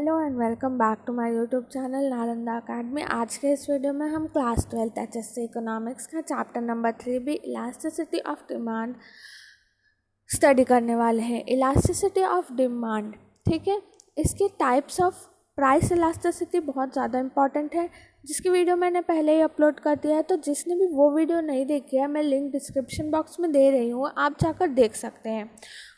Hello and welcome back to my YouTube channel Nalanda academy. आज के इस वीडियो में हम क्लास 12 HSC इकोनॉमिक्स का चैप्टर नंबर 3 भी इलास्टिसिटी ऑफ डिमांड स्टडी करने वाले हैं। इलास्टिसिटी ऑफ डिमांड, ठीक है। इसके टाइप्स ऑफ प्राइस इलास्टिसिटी बहुत ज़्यादा इंपॉर्टेंट है, जिसकी वीडियो मैंने पहले ही अपलोड कर दिया है। तो जिसने भी वो वीडियो नहीं देखी है, मैं लिंक डिस्क्रिप्शन बॉक्स में दे रही हूँ, आप जाकर देख सकते हैं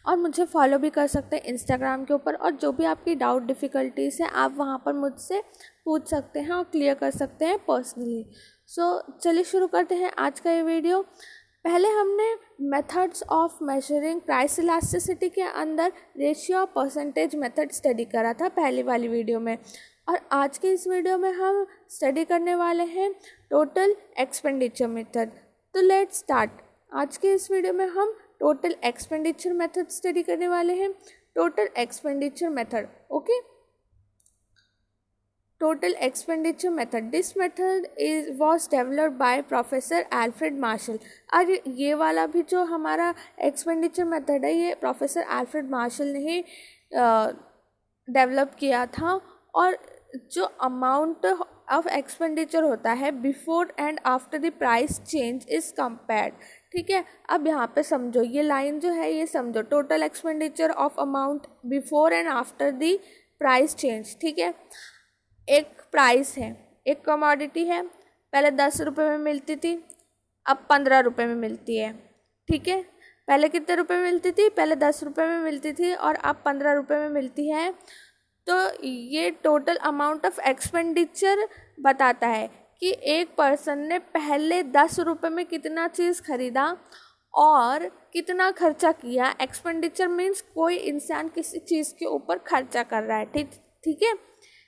और मुझे फॉलो भी कर सकते हैं इंस्टाग्राम के ऊपर। और जो भी आपकी डाउट डिफ़िकल्टीज़ है आप वहाँ पर मुझसे पूछ सकते हैं और क्लियर कर सकते हैं पर्सनली। चलिए शुरू करते हैं आज का ये वीडियो। पहले हमने methods of measuring price elasticity के अंदर रेशियो और परसेंटेज मेथड स्टडी करा था पहली वाली वीडियो में, और आज के इस वीडियो में हम स्टडी करने वाले हैं टोटल एक्सपेंडिचर मेथड। तो लेट्स स्टार्ट। आज के इस वीडियो में हम टोटल एक्सपेंडिचर मेथड स्टडी करने वाले हैं। Total expenditure method, okay. Total expenditure method, this method was developed by professor Alfred Marshall. और ये वाला भी जो हमारा एक्सपेंडिचर मेथड है, ये प्रोफेसर एल्फ्रेड मार्शल ने ही डेवलप किया था। और जो अमाउंट ऑफ एक्सपेंडिचर होता है before and after the price change is compared, ठीक है। अब यहाँ पे समझो, ये लाइन जो है ये समझो, total expenditure of amount before and after the price change, ठीक है। एक प्राइस है, एक कमोडिटी है, पहले 10 रुपये में मिलती थी, अब 15 रुपये में मिलती है, ठीक है। पहले कितने रुपए में मिलती थी? पहले 10 रुपये में मिलती थी और अब 15 रुपये में मिलती है। तो ये टोटल अमाउंट ऑफ एक्सपेंडिचर बताता है कि एक पर्सन ने पहले 10 रुपये में कितना चीज़ खरीदा और कितना खर्चा किया। एक्सपेंडिचर मीन्स कोई इंसान किसी चीज़ के ऊपर खर्चा कर रहा है, ठीक है।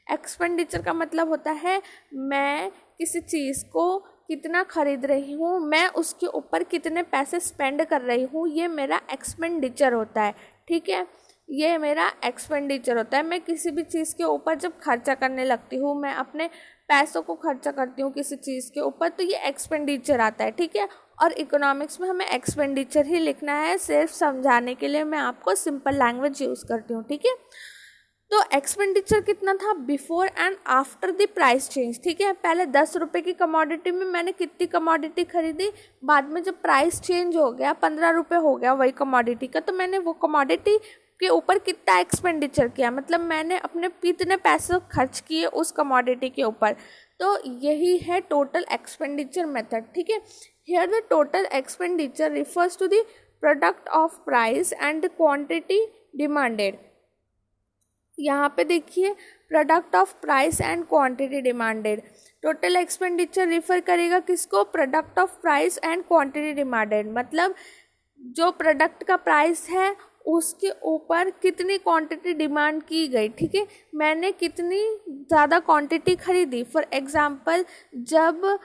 एक्सपेंडिचर का मतलब होता है मैं किसी चीज़ को कितना खरीद रही हूँ, मैं उसके ऊपर कितने पैसे स्पेंड कर रही हूँ, ये मेरा एक्सपेंडिचर होता है, ठीक है। ये मेरा एक्सपेंडिचर होता है। मैं किसी भी चीज़ के ऊपर जब खर्चा करने लगती हूँ, मैं अपने पैसों को खर्चा करती हूँ किसी चीज़ के ऊपर, तो ये एक्सपेंडिचर आता है, ठीक है। और इकोनॉमिक्स में हमें एक्सपेंडिचर ही लिखना है, सिर्फ समझाने के लिए मैं आपको सिंपल लैंग्वेज यूज़ करती हूँ, ठीक है। तो एक्सपेंडिचर कितना था before and after the price change, ठीक है। पहले 10 रुपये की कमोडिटी में मैंने कितनी कमोडिटी खरीदी, बाद में जब प्राइस चेंज हो गया 15 रुपये हो गया वही कमोडिटी का, तो मैंने वो कमोडिटी के ऊपर कितना एक्सपेंडिचर किया, मतलब मैंने अपने कितने पैसे खर्च किए उस कमोडिटी के ऊपर। तो यही है टोटल एक्सपेंडिचर मेथड, ठीक है। Here the total expenditure refers to the product of price and quantity demanded. यहाँ पे देखिए, product of price and quantity demanded. Total expenditure refer करेगा किसको? Product of price and quantity demanded, मतलब जो product का प्राइस है उसके ऊपर कितनी क्वांटिटी डिमांड की गई, ठीक है। मैंने कितनी ज़्यादा क्वांटिटी खरीदी। फॉर एग्जांपल, जब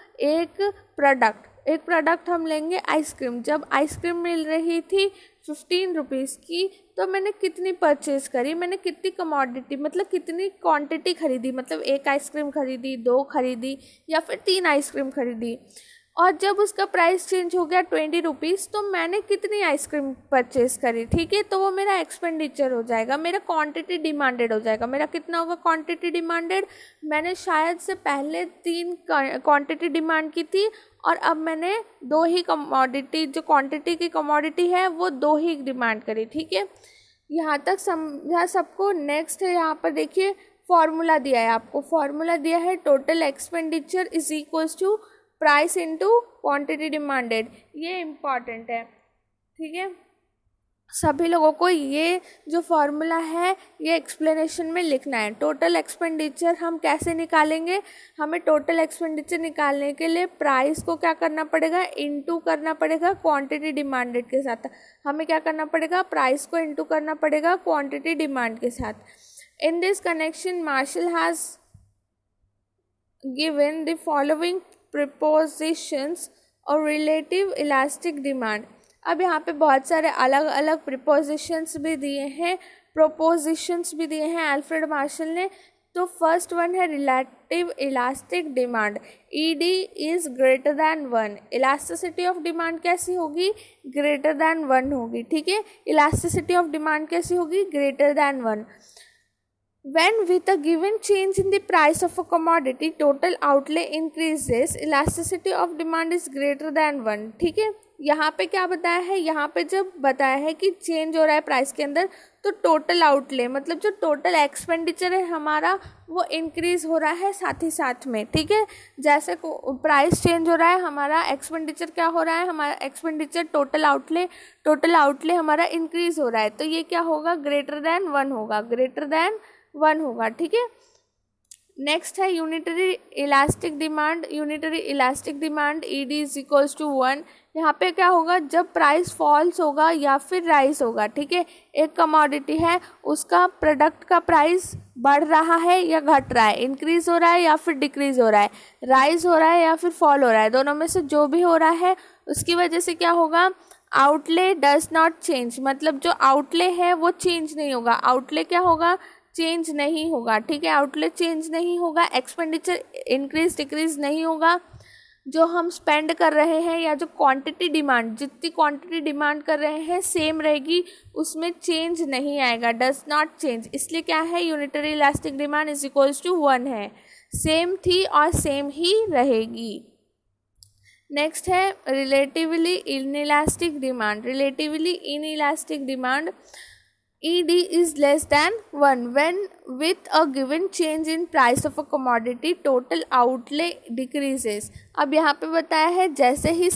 एक प्रोडक्ट हम लेंगे आइसक्रीम, जब आइसक्रीम मिल रही थी 15 रुपीज़ की, तो मैंने कितनी परचेज़ करी, मैंने कितनी कमोडिटी मतलब कितनी क्वांटिटी खरीदी, मतलब एक आइसक्रीम खरीदी, 2 खरीदी या फिर 3 आइसक्रीम खरीदी। और जब उसका प्राइस चेंज हो गया 20 रुपीज़, तो मैंने कितनी आइसक्रीम परचेज़ करी, ठीक है। तो वो मेरा एक्सपेंडिचर हो जाएगा, मेरा क्वांटिटी डिमांडेड हो जाएगा। मेरा कितना होगा क्वांटिटी डिमांडेड? मैंने शायद से पहले 3 क्वांटिटी डिमांड की थी और अब मैंने 2 ही कमोडिटी, जो क्वांटिटी की कमोडिटी है वो 2 ही डिमांड करी, ठीक है। यहाँ तक समझा सबको। नेक्स्ट है, यहाँ पर देखिए फॉर्मूला दिया है आपको। फॉर्मूला दिया है total expenditure is equals to price into quantity demanded. ये इम्पॉर्टेंट है, ठीक है। सभी लोगों को ये जो फॉर्मूला है ये एक्सप्लेनेशन में लिखना है। टोटल एक्सपेंडिचर हम कैसे निकालेंगे? हमें टोटल एक्सपेंडिचर निकालने के लिए प्राइस को क्या करना पड़ेगा? इनटू करना पड़ेगा क्वांटिटी डिमांडेड के साथ। हमें क्या करना पड़ेगा? प्राइस को इनटू करना पड़ेगा क्वांटिटी डिमांड के साथ। In this connection Marshall has given the following prepositions और रिलेटिव इलास्टिक डिमांड। अब यहाँ पे बहुत सारे अलग अलग प्रिपोजिशंस भी दिए हैं, प्रोपोजिशंस भी दिए हैं अल्फ्रेड मार्शल ने। तो फर्स्ट वन है relative elastic demand, ED is greater than 1। Elasticity of demand कैसी होगी? ग्रेटर दैन 1 होगी, ठीक है। इलास्टिसिटी ऑफ डिमांड कैसी होगी? Greater than 1। When with a given change in the price of a commodity, total outlay increases, elasticity of demand is greater than 1. ठीक है, यहाँ पे क्या बताया है, यहाँ पे जब बताया है कि चेंज हो रहा है प्राइस के अंदर, तो टोटल आउटले मतलब जो टोटल एक्सपेंडिचर है हमारा वो इंक्रीज हो रहा है साथ ही साथ में. ठीक है, जैसे प्राइस चेंज हो रहा है हमारा एक्सपेंडिचर क्या हो रहा है, हमारा एक्सपेंडिचर टोटल आउटले हमारा इंक्रीज हो रहा है. तो ये क्या होगा, ग्रेटर देन 1 होगा, ग्रेटर देन 1 होगा. ठीक है, नेक्स्ट है unitary elastic demand. Unitary elastic demand ED is equals to 1. यहाँ पे क्या होगा, जब प्राइस फॉल्स होगा या फिर राइज होगा. ठीक है, एक कमोडिटी है उसका प्रोडक्ट का प्राइस बढ़ रहा है या घट रहा है, इंक्रीज हो रहा है या फिर डिक्रीज हो रहा है, राइज हो रहा है या फिर फॉल हो रहा है, दोनों में से जो भी हो रहा है उसकी वजह से क्या होगा, आउटले डज नॉट चेंज. मतलब जो आउटले है वो चेंज नहीं होगा. आउटले क्या होगा, चेंज नहीं होगा. ठीक है, आउटले चेंज नहीं होगा, एक्सपेंडिचर इंक्रीज डिक्रीज नहीं होगा. जो हम स्पेंड कर रहे हैं या जो क्वांटिटी डिमांड, जितनी क्वांटिटी डिमांड कर रहे हैं सेम रहेगी, उसमें चेंज नहीं आएगा, डज नॉट चेंज. इसलिए क्या है, unitary elastic demand is equals to 1 है, सेम थी और सेम ही रहेगी. नेक्स्ट है relatively inelastic demand. Relatively inelastic demand ED is less than 1 when with a given change in price of a commodity total outlay decreases. अब यहाँ पे बताया है जैसे ही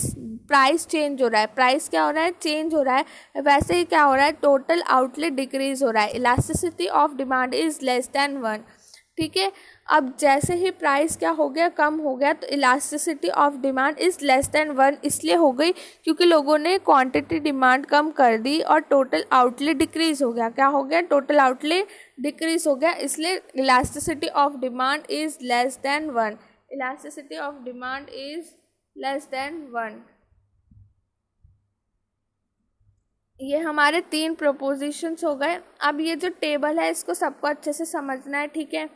प्राइस चेंज हो रहा है, प्राइस क्या हो रहा है, चेंज हो रहा है, वैसे ही क्या हो रहा है, टोटल आउटले डिक्रीज हो रहा है. Elasticity of demand is less than 1. ठीक है, अब जैसे ही प्राइस क्या हो गया, कम हो गया, तो elasticity of demand is less than 1 इसलिए हो गई क्योंकि लोगों ने क्वांटिटी डिमांड कम कर दी और टोटल आउटले डिक्रीज हो गया. क्या हो गया, टोटल आउटले डिक्रीज हो गया, इसलिए elasticity of demand is less than 1. Elasticity of demand is less than 1. ये हमारे 3 प्रोपोजिशंस हो गए. अब ये जो टेबल है इसको सबको अच्छे से समझना है. ठीक है,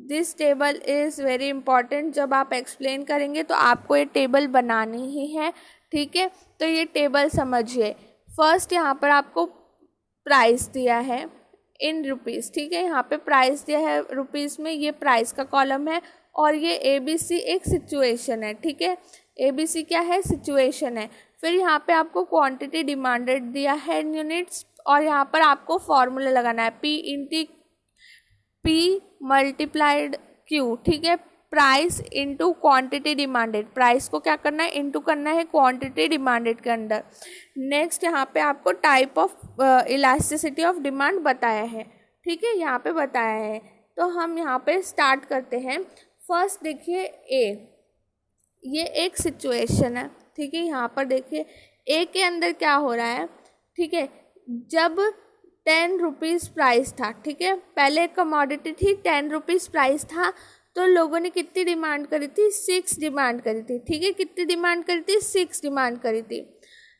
this table is very important. जब आप एक्सप्लेन करेंगे तो आपको ये टेबल बनानी ही है. ठीक है, तो ये टेबल समझिए. फर्स्ट यहाँ पर आपको प्राइस दिया है इन रुपीज़. ठीक है, यहाँ पे प्राइस दिया है रुपीज़ में, ये प्राइस का कॉलम है और ये ABC एक सिचुएशन है. ठीक है, ABC क्या है, सिचुएशन है. फिर यहाँ पे आपको क्वांटिटी डिमांडेड दिया है इन यूनिट्स और यहाँ पर आपको फॉर्मूला लगाना है P मल्टीप्लाइड Q. ठीक है, price into quantity demanded. Price को क्या करना है, इंटू करना है क्वांटिटी डिमांडेड के अंदर. नेक्स्ट यहाँ पे आपको type of elasticity of demand बताया है. ठीक है, यहाँ पे बताया है. तो हम यहाँ पे स्टार्ट करते हैं. फर्स्ट देखिए A, ये एक सिचुएशन है. ठीक है, यहाँ पर देखिए A के अंदर क्या हो रहा है. ठीक है, जब 10 रुपीज़ प्राइस था. ठीक है, पहले कमोडिटी थी, 10 रुपीज़ प्राइस था, तो लोगों ने कितनी डिमांड करी थी, 6 डिमांड करी थी. ठीक है, कितनी डिमांड करी थी, 6 डिमांड करी थी.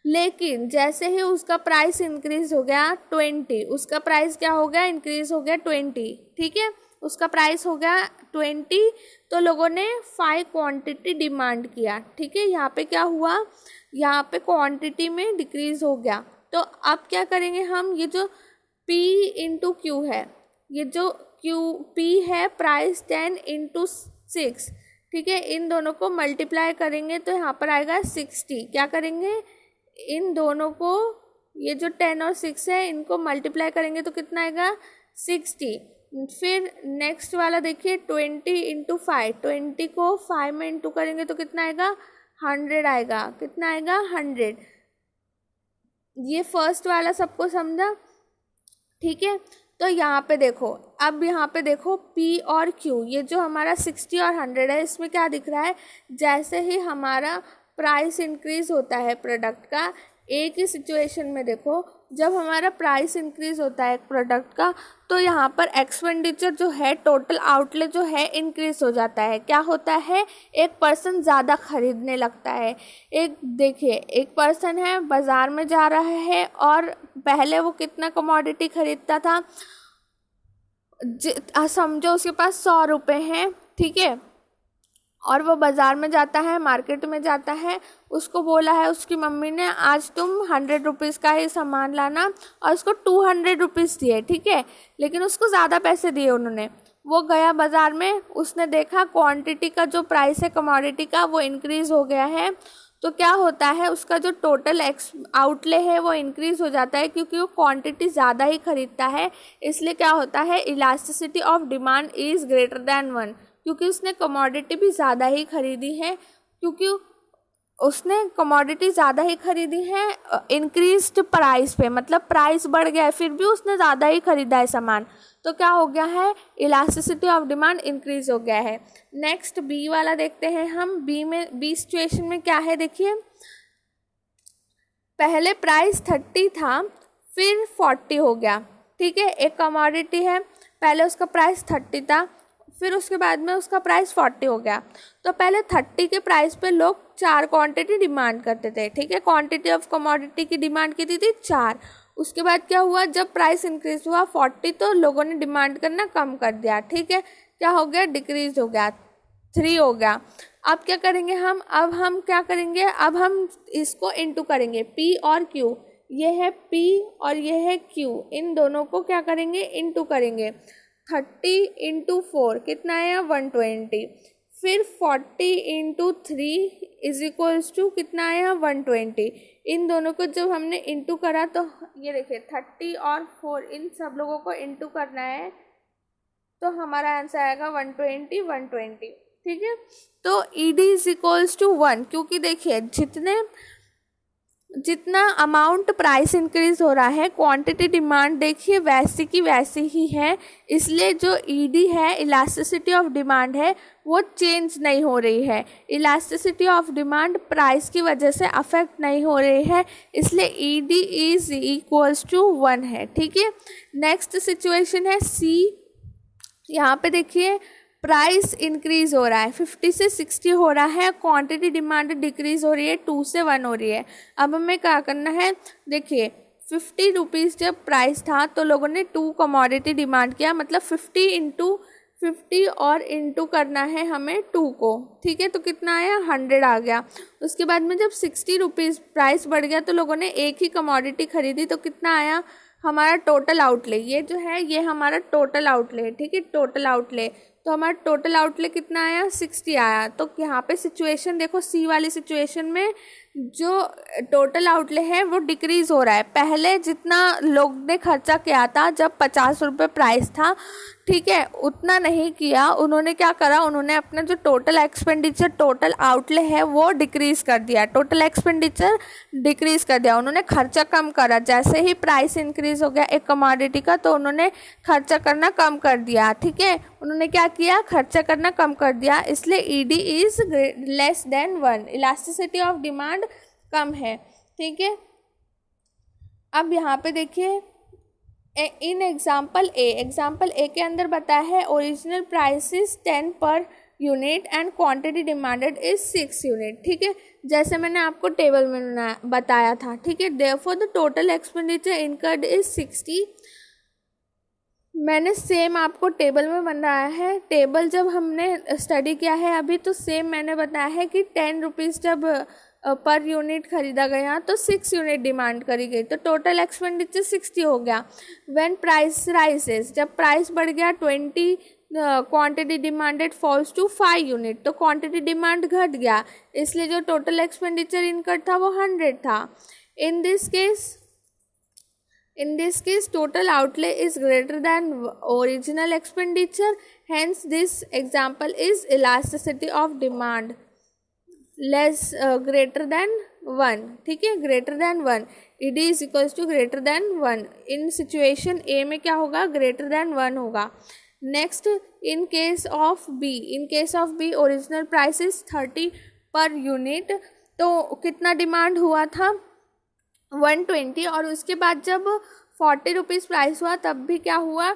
लेकिन जैसे ही उसका प्राइस इंक्रीज हो गया 20, उसका प्राइस क्या हो गया, इंक्रीज हो गया 20. ठीक है, उसका प्राइस हो गया 20, तो लोगों ने 5 क्वांटिटी डिमांड किया. ठीक है, यहाँ पे क्या हुआ, यहाँ पे क्वांटिटी में डिक्रीज हो गया. तो अब क्या करेंगे हम, ये जो P इंटू Q है, ये जो P है प्राइस 10 इंटू 6. ठीक है, इन दोनों को मल्टीप्लाई करेंगे तो यहाँ पर आएगा 60. क्या करेंगे, इन दोनों को, ये जो 10 और 6 है इनको मल्टीप्लाई करेंगे तो कितना आएगा, 60. फिर नेक्स्ट वाला देखिए 20 इंटू 5, 20 को 5 में इंटू करेंगे तो कितना आएगा, 100 आएगा. कितना आएगा, 100. ये फर्स्ट वाला सबको समझा. ठीक है, तो यहाँ पे देखो, अब यहाँ पे देखो P और Q, ये जो हमारा 60 और 100 है, इसमें क्या दिख रहा है, जैसे ही हमारा प्राइस इंक्रीज होता है प्रोडक्ट का, एक ही सिचुएशन में देखो, जब हमारा प्राइस इंक्रीज होता है प्रोडक्ट का, तो यहाँ पर एक्सपेंडिचर जो है, टोटल आउटले जो है इंक्रीज हो जाता है. क्या होता है, एक पर्सन ज़्यादा खरीदने लगता है. एक देखिए, एक पर्सन है बाज़ार में जा रहा है और पहले वो कितना कमोडिटी खरीदता था, समझो उसके पास 100 रुपये हैं. ठीक है, और वो बाज़ार में जाता है, मार्केट में जाता है, उसको बोला है उसकी मम्मी ने आज तुम 100 रुपीज़ का ही सामान लाना, और उसको 200 रुपीज़ दिए, ठीक है, लेकिन उसको ज़्यादा पैसे दिए उन्होंने। वो गया बाज़ार में, उसने देखा क्वांटिटी का जो प्राइस है कमोडिटी का वो इंक्रीज़ हो गया है, तो क्या होता है उसका जो टोटल आउटले है वो इंक्रीज़ हो जाता है, क्योंकि वो क्वांटिटी ज़्यादा ही खरीदता है। इसलिए क्या होता है, elasticity of demand is greater than 1, क्योंकि उसने कमोडिटी भी ज़्यादा ही खरीदी है, क्योंकि उसने कमोडिटी ज़्यादा ही खरीदी है इंक्रीज्ड प्राइस पे, मतलब प्राइस बढ़ गया है फिर भी उसने ज़्यादा ही खरीदा है सामान, तो क्या हो गया है, इलास्टिसिटी ऑफ डिमांड इंक्रीज हो गया है। नेक्स्ट बी वाला देखते हैं हम। बी सिचुएशन में क्या है, देखिए पहले प्राइस 30 था फिर 40 हो गया, ठीक है, एक कमोडिटी है, पहले उसका प्राइस 30 था फिर उसके बाद में उसका प्राइस 40 हो गया। तो पहले 30 के प्राइस पे लोग 4 क्वांटिटी डिमांड करते थे, ठीक है, क्वांटिटी ऑफ कमोडिटी की डिमांड की थी 4। उसके बाद क्या हुआ, जब प्राइस इंक्रीज हुआ 40 तो लोगों ने डिमांड करना कम कर दिया, ठीक है, क्या हो गया, डिक्रीज हो गया, 3 हो गया। अब क्या करेंगे हम, अब हम क्या करेंगे, अब हम इसको इंटू करेंगे, P और Q, ये है P और ये है Q, इन दोनों को क्या करेंगे, इंटू करेंगे। 30 इंटू 4 कितना आया, 120, फिर 40 इंटू 3 इज इक्वल्स टू कितना आया, 120। इन दोनों को जब हमने इंटू करा तो ये देखिए 30 और 4 इन सब लोगों को इंटू करना है, तो हमारा आंसर आएगा 120, ठीक है। तो ED इज इक्वल्स टू 1, क्योंकि देखिए जितना अमाउंट प्राइस इंक्रीज हो रहा है क्वांटिटी डिमांड देखिए वैसी की वैसी ही है, इसलिए जो ED है इलास्टिसिटी ऑफ डिमांड है वो चेंज नहीं हो रही है। इलास्टिसिटी ऑफ डिमांड प्राइस की वजह से अफेक्ट नहीं हो रही है, इसलिए ED इज इक्वल्स टू 1 है, ठीक है। नेक्स्ट सिचुएशन है C। यहाँ पे देखिए प्राइस इंक्रीज हो रहा है, 50 से 60 हो रहा है, क्वांटिटी डिमांड डिक्रीज हो रही है, 2 से 1 हो रही है। अब हमें क्या करना है, देखिए 50 रुपीज़ जब प्राइस था तो लोगों ने 2 कमोडिटी डिमांड किया, मतलब 50 इंटू 50 और इंटू करना है हमें 2 को, ठीक है, तो कितना आया, 100 आ गया। उसके बाद में जब 60 रुपीज़ प्राइस बढ़ गया तो लोगों ने एक ही कमोडिटी खरीदी, तो कितना आया, हमारा टोटल आउटले, ये जो है ये हमारा टोटल आउटले है, ठीक है, टोटल आउटले, तो हमारा टोटल आउटले कितना आया, 60 आया। तो यहाँ पे सिचुएशन देखो, C वाली सिचुएशन में जो टोटल आउटले है वो डिक्रीज हो रहा है। पहले जितना लोग ने खर्चा किया था जब 50 रुपये प्राइस था, ठीक है, उतना नहीं किया, उन्होंने क्या करा, उन्होंने अपना जो टोटल एक्सपेंडिचर टोटल आउटले है वो डिक्रीज़ कर दिया, टोटल एक्सपेंडिचर डिक्रीज़ कर दिया, उन्होंने खर्चा कम करा। जैसे ही प्राइस इंक्रीज़ हो गया एक कमोडिटी का तो उन्होंने खर्चा करना कम कर दिया, ठीक है, उन्होंने क्या किया, खर्चा करना कम कर दिया, इसलिए ED is less than 1, elasticity of demand कम है, ठीक है। अब यहाँ पे देखिए इन एग्जाम्पल ए के अंदर बताया है original price is 10 per unit and quantity demanded is 6 unit, ठीक है, जैसे मैंने आपको टेबल में बताया था, ठीक है। Therefore the total expenditure incurred is 60। मैंने सेम आपको टेबल में बनाया है, टेबल जब हमने स्टडी किया है अभी तो सेम मैंने बताया है कि 10 रुपीज़ जब पर यूनिट खरीदा गया तो 6 यूनिट डिमांड करी गई, तो टोटल एक्सपेंडिचर 60 हो गया। व्हेन प्राइस राइजेस, जब प्राइस बढ़ गया 20 quantity demanded falls to 5 unit, तो क्वांटिटी डिमांड घट गया, इसलिए जो टोटल एक्सपेंडिचर इनकर्ड था वो 100 था। In this case total outlay is greater than original expenditure, hence this example is elasticity of demand less greater than 1, ठीक है, greater than 1, ED is equals to greater than 1। In situation A में क्या होगा, greater than 1 होगा। Next in case of B original price is 30 per unit, तो कितना demand हुआ था, 120, और उसके बाद जब ₹40 प्राइस हुआ तब भी क्या हुआ,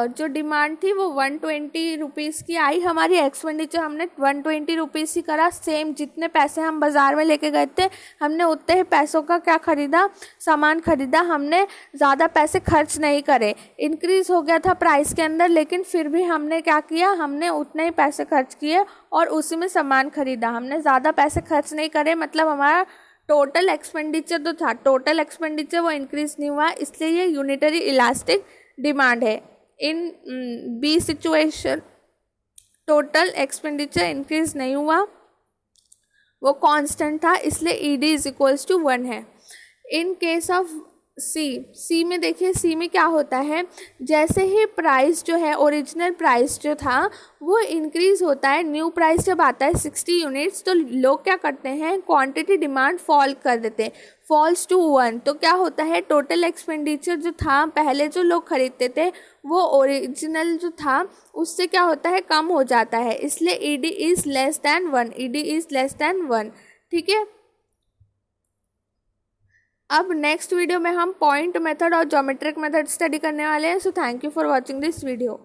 जो डिमांड थी वो 120 रुपीज़ की आई, हमारी एक्सपेंडिचर हमने 120 रुपीज़ ही करा। सेम जितने पैसे हम बाज़ार में लेके गए थे हमने उतने ही पैसों का क्या ख़रीदा, सामान ख़रीदा, हमने ज़्यादा पैसे खर्च नहीं करे। इंक्रीज़ हो गया था प्राइस के अंदर लेकिन फिर भी हमने क्या किया, हमने उतने ही पैसे खर्च किए और उसी में सामान ख़रीदा, हमने ज़्यादा पैसे खर्च नहीं करे। मतलब हमारा टोटल एक्सपेंडिचर जो था, टोटल एक्सपेंडिचर वो इंक्रीज़ नहीं हुआ, इसलिए ये यूनिटरी इलास्टिक डिमांड है। In B situation total expenditure increase नहीं हुआ, वो कांस्टेंट था, इसलिए ईडी इज इक्वल्स टू 1 है। इन केस ऑफ सी में देखिए, सी में क्या होता है, जैसे ही प्राइस जो है, ओरिजिनल प्राइस जो था वो इंक्रीज़ होता है, न्यू प्राइस जब आता है 60 यूनिट्स तो लोग क्या करते हैं, क्वांटिटी डिमांड फॉल कर देते हैं, फॉल्स टू 1। तो क्या होता है, टोटल एक्सपेंडिचर जो था पहले जो लोग खरीदते थे वो ओरिजिनल जो था उससे क्या होता है, कम हो जाता है, इसलिए ED is less than 1, ED is less than 1। ठीक है, अब नेक्स्ट वीडियो में हम पॉइंट मेथड और ज्योमेट्रिक मेथड स्टडी करने वाले हैं। So thank you for watching this video.